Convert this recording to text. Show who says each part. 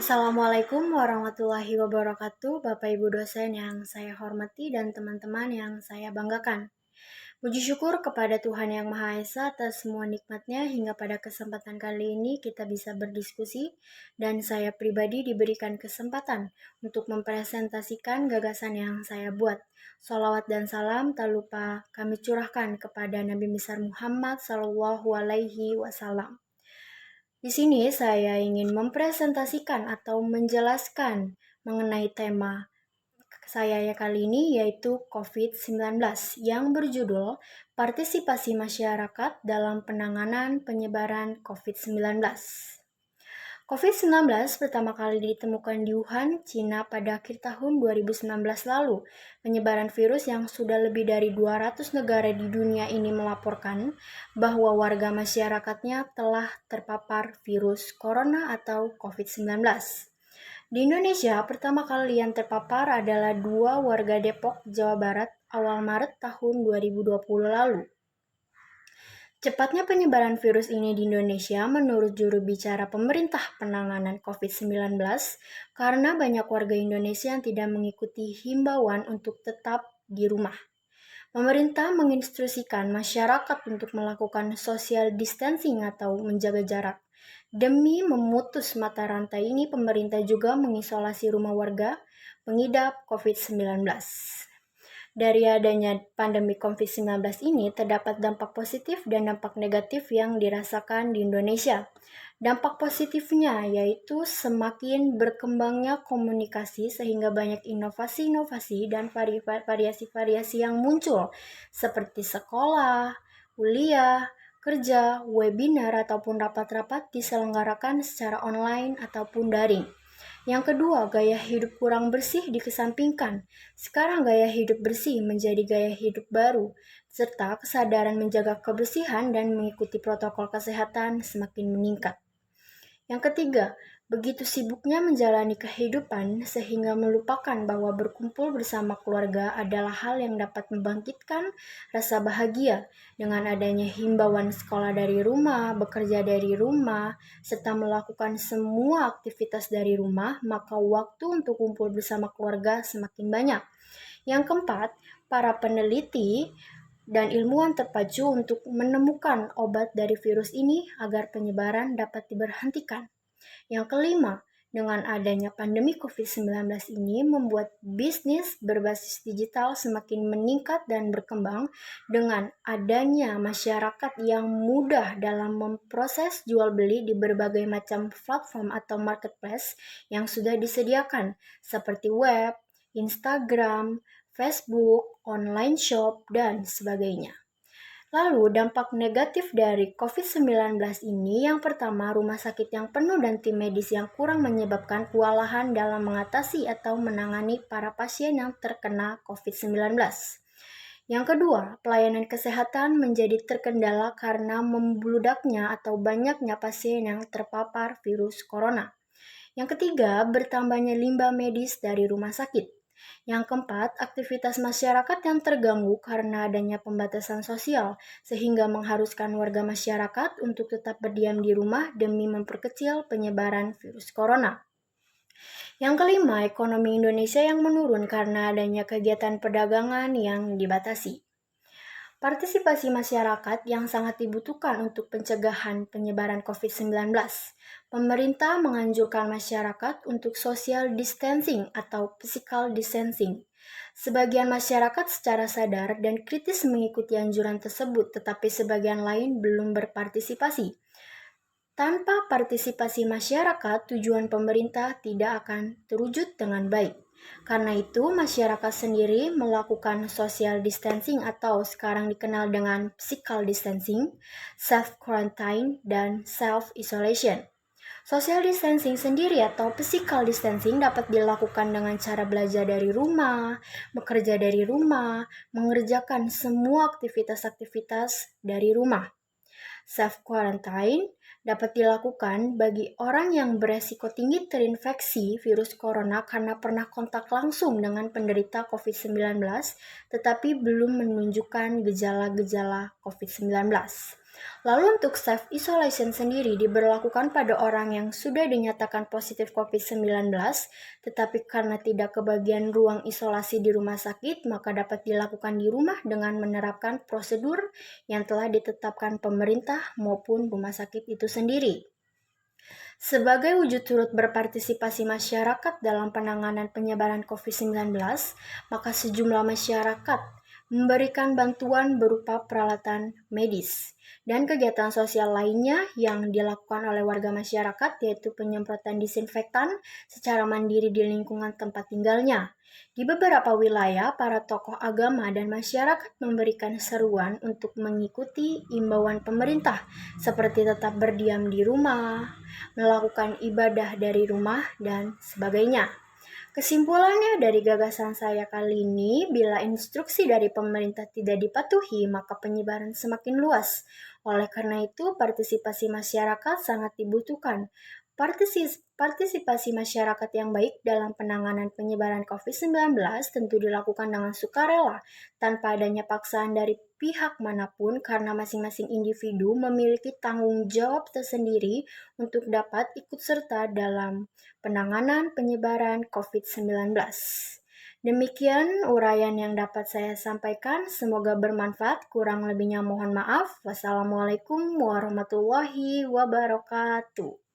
Speaker 1: Assalamualaikum warahmatullahi wabarakatuh, Bapak Ibu dosen yang saya hormati dan teman-teman yang saya banggakan. Puji syukur kepada Tuhan Yang Maha Esa atas semua nikmatnya hingga pada kesempatan kali ini kita bisa berdiskusi dan saya pribadi diberikan kesempatan untuk mempresentasikan gagasan yang saya buat. Sholawat dan salam tak lupa kami curahkan kepada Nabi besar Muhammad Sallallahu Alaihi Wasallam. Di sini saya ingin mempresentasikan atau menjelaskan mengenai tema saya kali ini yaitu COVID-19 yang berjudul Partisipasi Masyarakat dalam Penanganan Penyebaran COVID-19. COVID-19 pertama kali ditemukan di Wuhan, Cina pada akhir tahun 2019 lalu. Penyebaran virus yang sudah lebih dari 200 negara di dunia ini melaporkan bahwa warga masyarakatnya telah terpapar virus corona atau COVID-19. Di Indonesia, pertama kali yang terpapar adalah 2 warga Depok, Jawa Barat awal Maret tahun 2020 lalu. Cepatnya penyebaran virus ini di Indonesia menurut juru bicara pemerintah penanganan COVID-19 karena banyak warga Indonesia yang tidak mengikuti himbauan untuk tetap di rumah. Pemerintah menginstruksikan masyarakat untuk melakukan social distancing atau menjaga jarak. Demi memutus mata rantai ini, pemerintah juga mengisolasi rumah warga pengidap COVID-19. Dari adanya pandemi COVID-19 ini, terdapat dampak positif dan dampak negatif yang dirasakan di Indonesia. Dampak positifnya yaitu semakin berkembangnya komunikasi sehingga banyak inovasi-inovasi dan variasi-variasi yang muncul, seperti sekolah, kuliah, kerja, webinar, ataupun rapat-rapat diselenggarakan secara online ataupun daring. Yang kedua, gaya hidup kurang bersih dikesampingkan. Sekarang gaya hidup bersih menjadi gaya hidup baru, serta kesadaran menjaga kebersihan dan mengikuti protokol kesehatan semakin meningkat. Yang ketiga, begitu sibuknya menjalani kehidupan sehingga melupakan bahwa berkumpul bersama keluarga adalah hal yang dapat membangkitkan rasa bahagia. Dengan adanya himbauan sekolah dari rumah, bekerja dari rumah, serta melakukan semua aktivitas dari rumah, maka waktu untuk kumpul bersama keluarga semakin banyak. Yang keempat, para peneliti dan ilmuwan terpacu untuk menemukan obat dari virus ini agar penyebaran dapat diberhentikan. Yang kelima, dengan adanya pandemi COVID-19 ini membuat bisnis berbasis digital semakin meningkat dan berkembang dengan adanya masyarakat yang mudah dalam memproses jual beli di berbagai macam platform atau marketplace yang sudah disediakan seperti web, Instagram, Facebook, online shop, dan sebagainya. Lalu dampak negatif dari COVID-19 ini yang pertama, rumah sakit yang penuh dan tim medis yang kurang menyebabkan kewalahan dalam mengatasi atau menangani para pasien yang terkena COVID-19. Yang kedua, pelayanan kesehatan menjadi terkendala karena membludaknya atau banyaknya pasien yang terpapar virus corona. Yang ketiga, bertambahnya limbah medis dari rumah sakit. Yang keempat, aktivitas masyarakat yang terganggu karena adanya pembatasan sosial, sehingga mengharuskan warga masyarakat untuk tetap berdiam di rumah demi memperkecil penyebaran virus corona. Yang kelima, ekonomi Indonesia yang menurun karena adanya kegiatan perdagangan yang dibatasi. Partisipasi masyarakat yang sangat dibutuhkan untuk pencegahan penyebaran COVID-19. Pemerintah menganjurkan masyarakat untuk social distancing atau physical distancing. Sebagian masyarakat secara sadar dan kritis mengikuti anjuran tersebut, tetapi sebagian lain belum berpartisipasi. Tanpa partisipasi masyarakat, tujuan pemerintah tidak akan terwujud dengan baik. Karena itu, masyarakat sendiri melakukan social distancing atau sekarang dikenal dengan physical distancing, self-quarantine, dan self-isolation. Social distancing sendiri atau physical distancing dapat dilakukan dengan cara belajar dari rumah, bekerja dari rumah, mengerjakan semua aktivitas-aktivitas dari rumah. Self-quarantine dapat dilakukan bagi orang yang beresiko tinggi terinfeksi virus corona karena pernah kontak langsung dengan penderita COVID-19 tetapi belum menunjukkan gejala-gejala COVID-19. Lalu untuk self-isolation sendiri diberlakukan pada orang yang sudah dinyatakan positif COVID-19, tetapi karena tidak kebagian ruang isolasi di rumah sakit, maka dapat dilakukan di rumah dengan menerapkan prosedur yang telah ditetapkan pemerintah maupun rumah sakit itu sendiri. Sebagai wujud turut berpartisipasi masyarakat dalam penanganan penyebaran COVID-19, maka sejumlah masyarakat memberikan bantuan berupa peralatan medis dan kegiatan sosial lainnya yang dilakukan oleh warga masyarakat, yaitu penyemprotan disinfektan secara mandiri di lingkungan tempat tinggalnya. Di beberapa wilayah, para tokoh agama dan masyarakat memberikan seruan untuk mengikuti imbauan pemerintah, seperti tetap berdiam di rumah, melakukan ibadah dari rumah, dan sebagainya. Kesimpulannya dari gagasan saya kali ini, bila instruksi dari pemerintah tidak dipatuhi, maka penyebaran semakin luas. Oleh karena itu, partisipasi masyarakat sangat dibutuhkan. Partisipasi masyarakat yang baik dalam penanganan penyebaran COVID-19 tentu dilakukan dengan sukarela, tanpa adanya paksaan dari pihak manapun karena masing-masing individu memiliki tanggung jawab tersendiri untuk dapat ikut serta dalam penanganan penyebaran COVID-19. Demikian uraian yang dapat saya sampaikan, semoga bermanfaat, kurang lebihnya mohon maaf. Wassalamualaikum warahmatullahi wabarakatuh.